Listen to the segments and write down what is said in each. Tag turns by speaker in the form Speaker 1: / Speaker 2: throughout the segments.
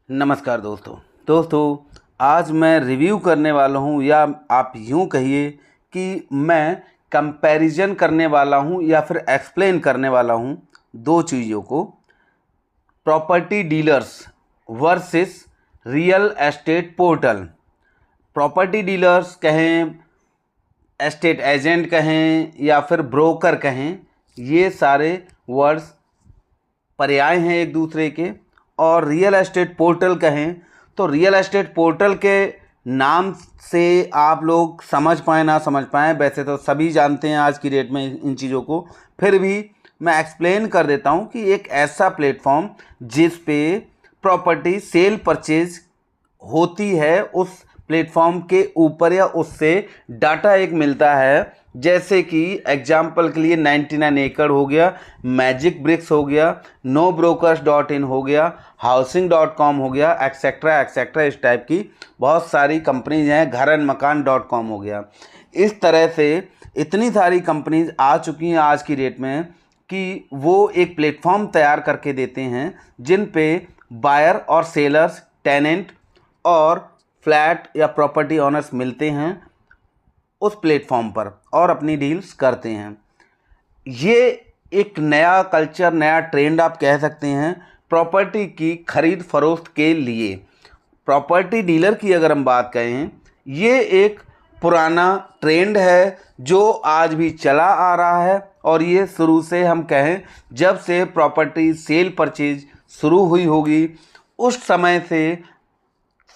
Speaker 1: नमस्कार दोस्तों आज मैं रिव्यू करने वाला हूं, या आप यूं कहिए कि मैं कंपैरिजन करने वाला हूं या फिर एक्सप्लेन करने वाला हूं दो चीज़ों को। Property dealers versus real estate portal. Property dealers कहें, एस्टेट एजेंट कहें या फिर ब्रोकर कहें, ये सारे वर्ड्स पर्याय हैं एक दूसरे के। और रियल एस्टेट पोर्टल कहें तो रियल एस्टेट पोर्टल के नाम से आप लोग समझ पाएँ ना समझ पाएँ, वैसे तो सभी जानते हैं आज की डेट में इन चीज़ों को, फिर भी मैं एक्सप्लेन कर देता हूं कि एक ऐसा प्लेटफॉर्म जिस पे प्रॉपर्टी सेल परचेज होती है, उस प्लेटफॉर्म के ऊपर या उससे डाटा एक मिलता है। जैसे कि एग्जाम्पल के लिए 99 एकड़ हो गया, मैजिक ब्रिक्स हो गया, NoBrokers.in हो गया, Housing.com हो गया, एक्सेट्रा एक्सेट्रा, इस टाइप की बहुत सारी कंपनीज हैं, घरनमकान.com हो गया। इस तरह से इतनी सारी कंपनीज आ चुकी हैं आज की डेट में कि वो एक प्लेटफॉर्म तैयार करके देते हैं जिन पे बायर और सेलर्स, टेनेंट और फ्लैट या प्रॉपर्टी ओनर्स मिलते हैं उस प्लेटफॉर्म पर और अपनी डील्स करते हैं। ये एक नया कल्चर, नया ट्रेंड आप कह सकते हैं प्रॉपर्टी की खरीद फरोख्त के लिए। प्रॉपर्टी डीलर की अगर हम बात करें, ये एक पुराना ट्रेंड है जो आज भी चला आ रहा है, और ये शुरू से हम कहें जब से प्रॉपर्टी सेल परचेज शुरू हुई होगी उस समय से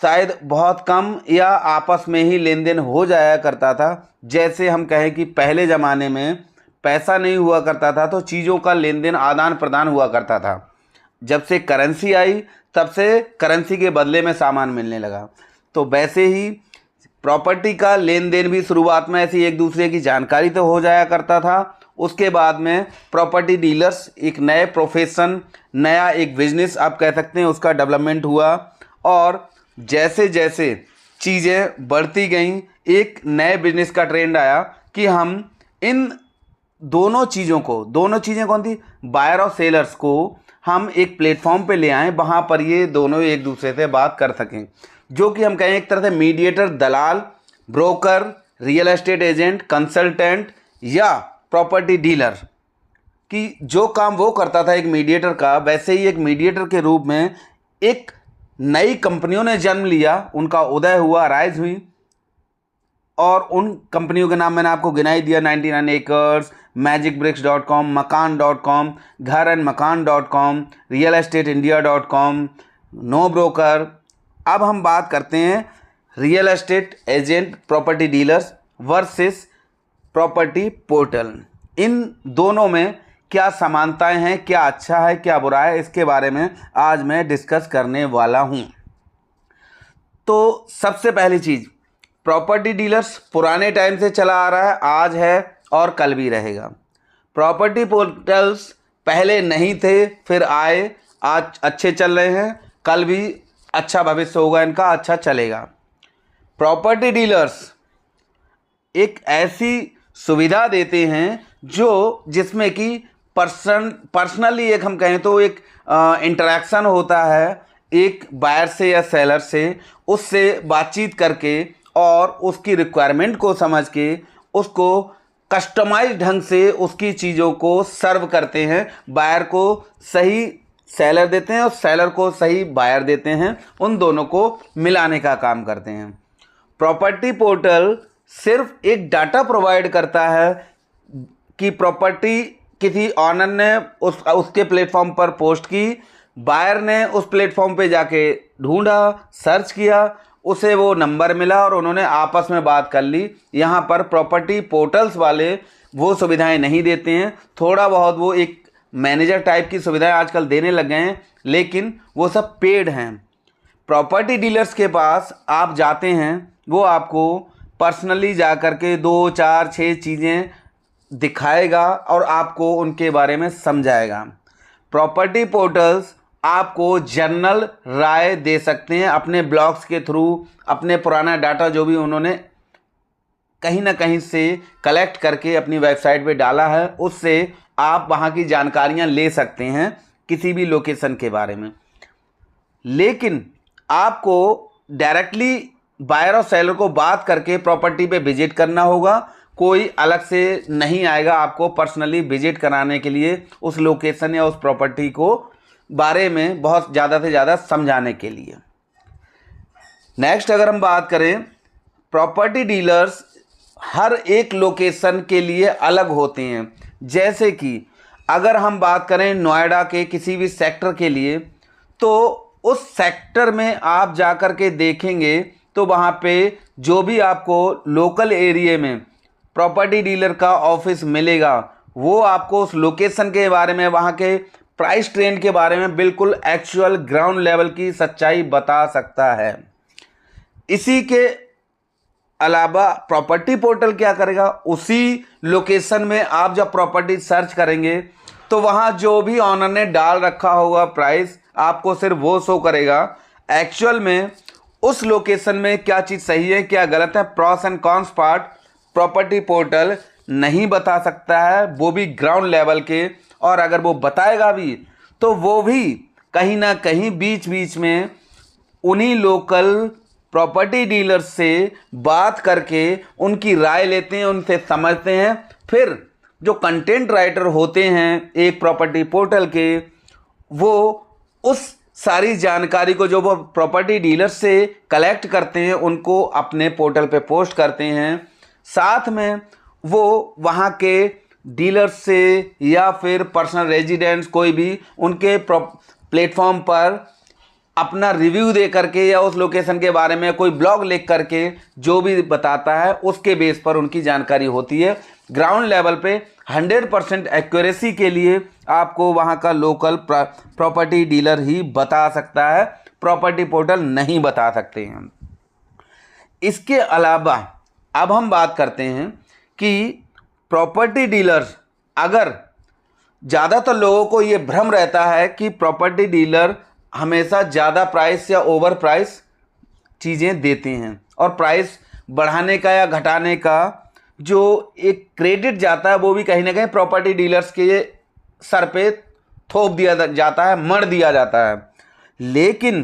Speaker 1: शायद बहुत कम या आपस में ही लेन देन हो जाया करता था। जैसे हम कहें कि पहले ज़माने में पैसा नहीं हुआ करता था तो चीज़ों का लेन देन आदान प्रदान हुआ करता था। जब से करेंसी आई तब से करेंसी के बदले में सामान मिलने लगा। तो वैसे ही प्रॉपर्टी का लेन देन भी शुरुआत में ऐसी एक दूसरे की जानकारी तो हो जाया करता था। उसके बाद में प्रॉपर्टी डीलर्स एक नए प्रोफेशन, नया एक बिजनेस आप कह सकते हैं, उसका डेवलपमेंट हुआ। और जैसे जैसे चीज़ें बढ़ती गईं, एक नए बिजनेस का ट्रेंड आया कि हम इन दोनों चीज़ें कौन थी, बायर और सेलर्स को हम एक प्लेटफॉर्म पे ले आएँ, वहाँ पर ये दोनों एक दूसरे से बात कर सकें, जो कि हम कहें एक तरह से मीडिएटर, दलाल, broker, real estate agent, consultant या प्रॉपर्टी डीलर कि जो काम वो करता था एक मीडिएटर का, वैसे ही एक मीडिएटर के रूप में एक नई कंपनियों ने जन्म लिया, उनका उदय हुआ, राइज हुई। और उन कंपनियों के नाम मैंने आपको गिनाई दिया, 99 एकर्स, magicbricks.com, मकान.com, घरनमकान.com, realestateIndia.com, नो ब्रोकर। अब हम बात करते हैं real estate agent, property dealers versus property portal. इन दोनों में क्या समानताएं हैं, क्या अच्छा है, क्या बुरा है, इसके बारे में आज मैं डिस्कस करने वाला हूं। तो सबसे पहली चीज़, प्रॉपर्टी डीलर्स पुराने टाइम से चला आ रहा है, आज है और कल भी रहेगा। प्रॉपर्टी पोर्टल्स पहले नहीं थे, फिर आए, आज अच्छे चल रहे हैं, कल भी अच्छा भविष्य होगा इनका, अच्छा चलेगा। प्रॉपर्टी डीलर्स एक ऐसी सुविधा देते हैं जिसमें कि पर्सनली एक हम कहें तो एक इंटरेक्शन होता है एक बायर से या सेलर से, उससे बातचीत करके और उसकी रिक्वायरमेंट को समझ के उसको कस्टमाइज ढंग से उसकी चीज़ों को सर्व करते हैं। बायर को सही सेलर देते हैं और सेलर को सही बायर देते हैं, उन दोनों को मिलाने का काम करते हैं। प्रॉपर्टी पोर्टल सिर्फ एक डाटा प्रोवाइड करता है कि प्रॉपर्टी किसी ऑनर ने उसके प्लेटफॉर्म पर पोस्ट की, बायर ने उस प्लेटफॉर्म पे जाके ढूंढा, सर्च किया, उसे वो नंबर मिला और उन्होंने आपस में बात कर ली। यहाँ पर प्रॉपर्टी पोर्टल्स वाले वो सुविधाएं नहीं देते हैं। थोड़ा बहुत वो एक मैनेजर टाइप की सुविधाएं आजकल देने लग गए हैं, लेकिन वो सब पेड हैं। प्रॉपर्टी डीलर्स के पास आप जाते हैं, वो आपको पर्सनली जा कर के 2, 4, 6 चीज़ें दिखाएगा और आपको उनके बारे में समझाएगा। प्रॉपर्टी पोर्टल्स आपको जनरल राय दे सकते हैं अपने ब्लॉग्स के थ्रू, अपने पुराना डाटा जो भी उन्होंने कहीं ना कहीं से कलेक्ट करके अपनी वेबसाइट पे डाला है, उससे आप वहाँ की जानकारियाँ ले सकते हैं किसी भी लोकेशन के बारे में। लेकिन आपको डायरेक्टली बायर और सेलर को बात करके प्रॉपर्टी पे विजिट करना होगा। कोई अलग से नहीं आएगा आपको पर्सनली विजिट कराने के लिए उस लोकेशन या उस प्रॉपर्टी को बारे में बहुत ज़्यादा से ज़्यादा समझाने के लिए। नेक्स्ट अगर हम बात करें, प्रॉपर्टी डीलर्स हर एक लोकेशन के लिए अलग होते हैं। जैसे कि अगर हम बात करें नोएडा के किसी भी सेक्टर के लिए, तो उस सेक्टर में आप जाकर के देखेंगे तो वहाँ पे जो भी आपको लोकल एरिया में प्रॉपर्टी डीलर का ऑफिस मिलेगा, वो आपको उस लोकेशन के बारे में, वहाँ के प्राइस ट्रेंड के बारे में बिल्कुल एक्चुअल ग्राउंड लेवल की सच्चाई बता सकता है। इसी के अलावा प्रॉपर्टी पोर्टल क्या करेगा, उसी लोकेशन में आप जब प्रॉपर्टी सर्च करेंगे तो वहाँ जो भी ऑनर ने डाल रखा होगा प्राइस, आपको सिर्फ वो शो करेगा। एक्चुअल में उस लोकेशन में क्या चीज़ सही है क्या गलत है, pros and cons part property portal नहीं बता सकता है, वो भी ग्राउंड लेवल के। और अगर वो बताएगा भी तो वो भी कहीं ना कहीं बीच बीच में उन्हीं लोकल प्रॉपर्टी डीलर्स से बात करके उनकी राय लेते हैं, उनसे समझते हैं। फिर जो कंटेंट राइटर होते हैं एक प्रॉपर्टी पोर्टल के, वो उस सारी जानकारी को जो वो प्रॉपर्टी डीलर्स से कलेक्ट करते हैं उनको अपने पोर्टल पे पोस्ट करते हैं। साथ में वो वहाँ के डीलर्स से या फिर पर्सनल रेजिडेंट्स कोई भी उनके प्लेटफॉर्म पर अपना रिव्यू दे करके या उस लोकेशन के बारे में कोई ब्लॉग लिख करके जो भी बताता है उसके बेस पर उनकी जानकारी होती है। ग्राउंड लेवल पे 100% एक्यूरेसी के लिए आपको वहाँ का लोकल प्रॉपर्टी डीलर ही बता सकता है, प्रॉपर्टी पोर्टल नहीं बता सकते हैं। इसके अलावा अब हम बात करते हैं कि प्रॉपर्टी डीलर्स, अगर ज़्यादातर लोगों को ये भ्रम रहता है कि प्रॉपर्टी डीलर हमेशा ज़्यादा प्राइस या ओवर प्राइस चीज़ें देते हैं और प्राइस बढ़ाने का या घटाने का जो एक क्रेडिट जाता है वो भी कहीं ना कहीं प्रॉपर्टी डीलर्स के सर पे थोप दिया जाता है, मर दिया जाता है। लेकिन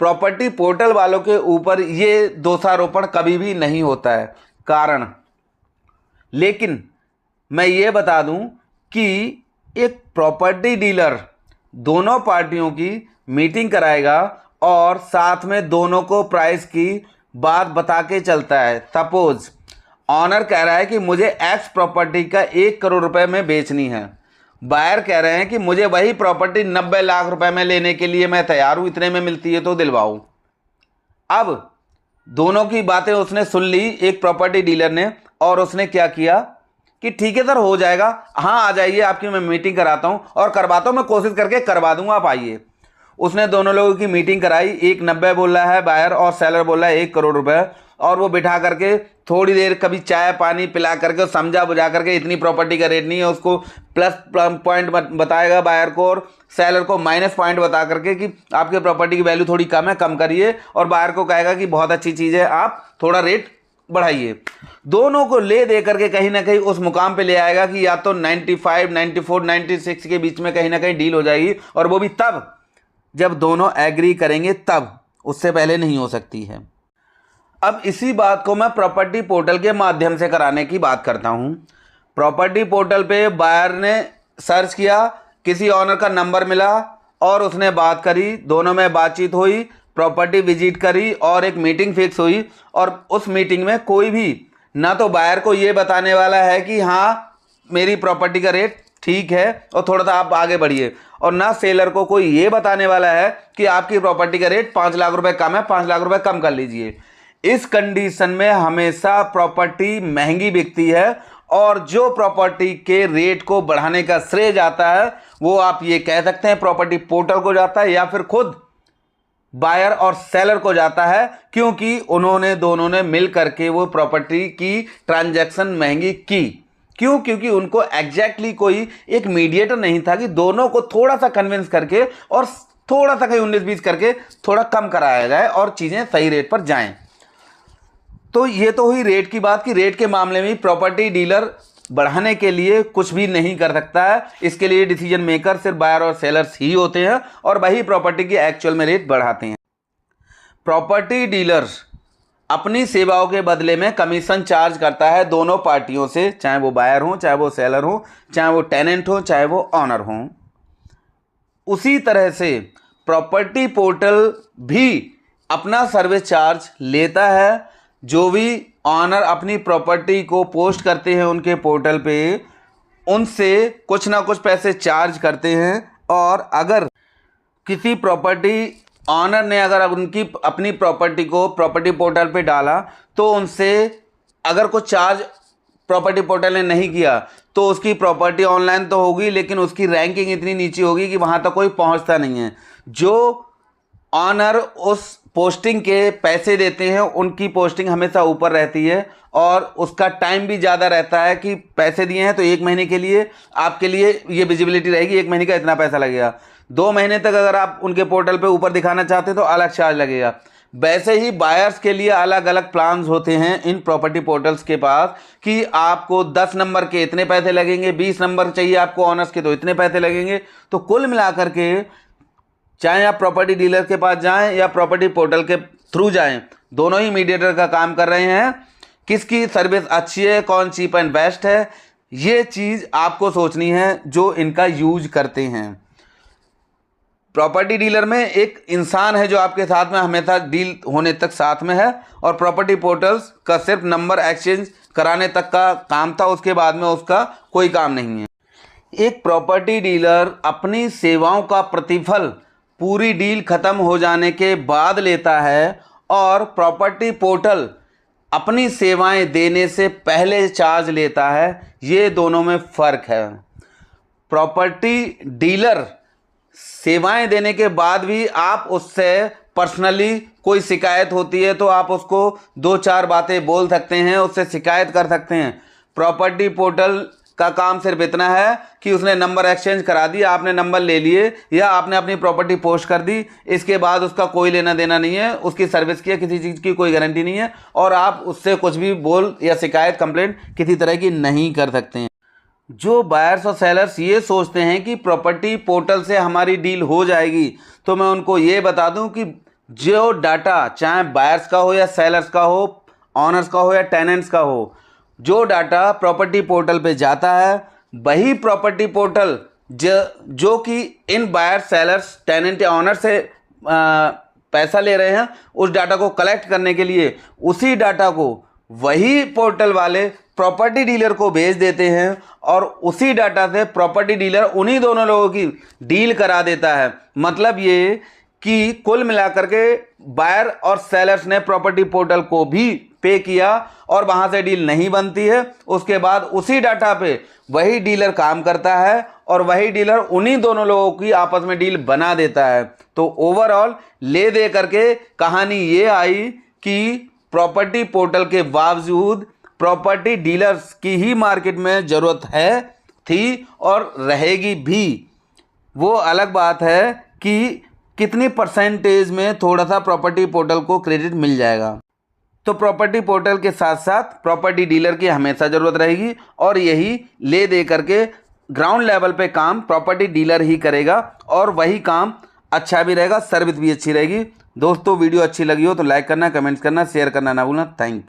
Speaker 1: प्रॉपर्टी पोर्टल वालों के ऊपर ये दोषारोपण कभी भी नहीं होता है। कारण, लेकिन मैं ये बता दूं कि एक प्रॉपर्टी डीलर दोनों पार्टियों की मीटिंग कराएगा और साथ में दोनों को प्राइस की बात बता के चलता है। सपोज ऑनर कह रहा है कि मुझे एक्स प्रॉपर्टी का 1 करोड़ रुपए में बेचनी है, बायर कह रहे हैं कि मुझे वही प्रॉपर्टी 90 लाख रुपए में लेने के लिए मैं तैयार हूं, इतने में मिलती है तो दिलवाऊं। अब दोनों की बातें उसने सुन ली एक प्रॉपर्टी डीलर ने, और उसने क्या किया कि ठीक है सर हो जाएगा, हाँ आ जाइए, आपकी मैं मीटिंग कराता हूं और करवाता हूं, मैं कोशिश करके करवा दूंगा, आप आइए। उसने दोनों लोगों की मीटिंग कराई, एक 90 बोल रहा है बायर और सेलर बोल रहा है 1 करोड़ रुपए, और वो बिठा करके थोड़ी देर कभी चाय पानी पिला करके समझा बुझा करके इतनी प्रॉपर्टी का रेट नहीं है, उसको प्लस पॉइंट बताएगा बायर को और सेलर को माइनस पॉइंट बता करके कि आपके प्रॉपर्टी की वैल्यू थोड़ी कम है, कम करिए, और बायर को कहेगा कि बहुत अच्छी चीज़ है, आप थोड़ा रेट बढ़ाइए। दोनों को ले दे करके कहीं ना कहीं उस मुकाम पे ले आएगा कि या तो 95, 94, 96 के बीच में कहीं ना कहीं डील हो जाएगी, और वो भी तब जब दोनों एग्री करेंगे, तब, उससे पहले नहीं हो सकती है। अब इसी बात को मैं प्रॉपर्टी पोर्टल के माध्यम से कराने की बात करता हूं। प्रॉपर्टी पोर्टल पे बायर ने सर्च किया, किसी ऑनर का नंबर मिला और उसने बात करी, दोनों में बातचीत हुई, प्रॉपर्टी विजिट करी और एक मीटिंग फिक्स हुई। और उस मीटिंग में कोई भी ना तो बायर को ये बताने वाला है कि हाँ मेरी प्रॉपर्टी का रेट ठीक है और थोड़ा सा आप आगे बढ़िए, और ना सेलर को कोई ये बताने वाला है कि आपकी प्रॉपर्टी का रेट 5 लाख रुपए कम है, 5 लाख रुपए कम कर लीजिए। इस कंडीशन में हमेशा प्रॉपर्टी महंगी बिकती है, और जो प्रॉपर्टी के रेट को बढ़ाने का श्रेय जाता है वो आप ये कह सकते हैं प्रॉपर्टी पोर्टल को जाता है या फिर खुद बायर और सेलर को जाता है, क्योंकि उन्होंने दोनों ने मिल करके वो प्रॉपर्टी की ट्रांजैक्शन महंगी की। क्यों? क्योंकि उनको एग्जैक्टली कोई एक मीडिएटर नहीं था कि दोनों को थोड़ा सा कन्विंस करके और थोड़ा सा कहीं 19-20 करके थोड़ा कम कराया जाए और चीज़ें सही रेट पर जाएं। तो ये तो हुई रेट की बात कि रेट के मामले में प्रॉपर्टी डीलर बढ़ाने के लिए कुछ भी नहीं कर सकता है। इसके लिए डिसीजन मेकर सिर्फ बायर और सेलर्स ही होते हैं और वही प्रॉपर्टी की एक्चुअल में रेट बढ़ाते हैं। प्रॉपर्टी डीलर अपनी सेवाओं के बदले में कमीशन चार्ज करता है दोनों पार्टियों से, चाहे वो बायर हो, चाहे वो सेलर हो, चाहे वो टेनेंट हो, चाहे वो ऑनर हो। उसी तरह से प्रॉपर्टी पोर्टल भी अपना सर्विस चार्ज लेता है। जो भी ऑनर अपनी प्रॉपर्टी को पोस्ट करते हैं उनके पोर्टल पे, उनसे कुछ ना कुछ पैसे चार्ज करते हैं। और अगर किसी प्रॉपर्टी ऑनर ने अगर उनकी अपनी प्रॉपर्टी को प्रॉपर्टी पोर्टल पे डाला तो उनसे अगर कुछ चार्ज प्रॉपर्टी पोर्टल ने नहीं किया तो उसकी प्रॉपर्टी ऑनलाइन तो होगी लेकिन उसकी रैंकिंग इतनी नीचे होगी कि वहाँ तक कोई पहुँचता नहीं है। जो ऑनर उस पोस्टिंग के पैसे देते हैं उनकी पोस्टिंग हमेशा ऊपर रहती है और उसका टाइम भी ज़्यादा रहता है कि पैसे दिए हैं तो 1 महीने के लिए आपके लिए ये विजिबिलिटी रहेगी, 1 महीने का इतना पैसा लगेगा। 2 महीने तक अगर आप उनके पोर्टल पे ऊपर दिखाना चाहते हैं तो अलग चार्ज लगेगा। वैसे ही बायर्स के लिए अलग अलग प्लान्स होते हैं इन प्रॉपर्टी पोर्टल्स के पास कि आपको 10 नंबर के इतने पैसे लगेंगे, 20 नंबर चाहिए आपको ऑनर्स के तो इतने पैसे लगेंगे। तो कुल मिलाकर के चाहे आप प्रॉपर्टी डीलर के पास जाएं या प्रॉपर्टी पोर्टल के थ्रू जाएं, दोनों ही मीडिएटर का काम कर रहे हैं। किसकी सर्विस अच्छी है, कौन चीप एंड बेस्ट है, ये चीज़ आपको सोचनी है जो इनका यूज करते हैं। प्रॉपर्टी डीलर में एक इंसान है जो आपके साथ में हमेशा डील होने तक साथ में है और प्रॉपर्टी पोर्टल्स का सिर्फ नंबर एक्सचेंज कराने तक का काम था, उसके बाद में उसका कोई काम नहीं है। एक प्रॉपर्टी डीलर अपनी सेवाओं का प्रतिफल पूरी डील खत्म हो जाने के बाद लेता है और प्रॉपर्टी पोर्टल अपनी सेवाएं देने से पहले चार्ज लेता है। ये दोनों में फ़र्क है। प्रॉपर्टी डीलर सेवाएं देने के बाद भी आप उससे पर्सनली कोई शिकायत होती है तो आप उसको 2-4 बातें बोल सकते हैं, उससे शिकायत कर सकते हैं। प्रॉपर्टी पोर्टल का काम सिर्फ इतना है कि उसने नंबर एक्सचेंज करा दिया, आपने नंबर ले लिए या आपने अपनी प्रॉपर्टी पोस्ट कर दी, इसके बाद उसका कोई लेना देना नहीं है, उसकी सर्विस की या किसी चीज़ की कोई गारंटी नहीं है और आप उससे कुछ भी बोल या शिकायत कंप्लेंट किसी तरह की नहीं कर सकते हैं। जो बायर्स और सेलर्स ये सोचते हैं कि प्रॉपर्टी पोर्टल से हमारी डील हो जाएगी, तो मैं उनको ये बता दूं कि जो डाटा चाहे बायर्स का हो या सेलर्स का हो, ऑनर्स का हो या टेनेंट्स का हो, जो डाटा प्रॉपर्टी पोर्टल पे जाता है वही प्रॉपर्टी पोर्टल जो कि इन बायर सेलर्स टेनेंट या ऑनर से पैसा ले रहे हैं उस डाटा को कलेक्ट करने के लिए उसी डाटा को वही पोर्टल वाले प्रॉपर्टी डीलर को भेज देते हैं और उसी डाटा से प्रॉपर्टी डीलर उन्हीं दोनों लोगों की डील करा देता है। मतलब ये कि कुल मिलाकर के बायर और सेलर्स ने प्रॉपर्टी पोर्टल को भी पे किया और वहां से डील नहीं बनती है। उसके बाद उसी डाटा पे वही डीलर काम करता है और वही डीलर उन्हीं दोनों लोगों की आपस में डील बना देता है। तो ओवरऑल ले दे करके कहानी ये आई कि प्रॉपर्टी पोर्टल के बावजूद प्रॉपर्टी डीलर्स की ही मार्केट में ज़रूरत है, थी और रहेगी भी। वो अलग बात है कि कितनी परसेंटेज में थोड़ा सा प्रॉपर्टी पोर्टल को क्रेडिट मिल जाएगा। तो प्रॉपर्टी पोर्टल के साथ साथ प्रॉपर्टी डीलर की हमेशा ज़रूरत रहेगी और यही ले दे करके ग्राउंड लेवल पे काम प्रॉपर्टी डीलर ही करेगा और वही काम अच्छा भी रहेगा, सर्विस भी अच्छी रहेगी। दोस्तों वीडियो अच्छी लगी हो तो लाइक करना, कमेंट्स करना, शेयर करना ना भूलना। Thank you.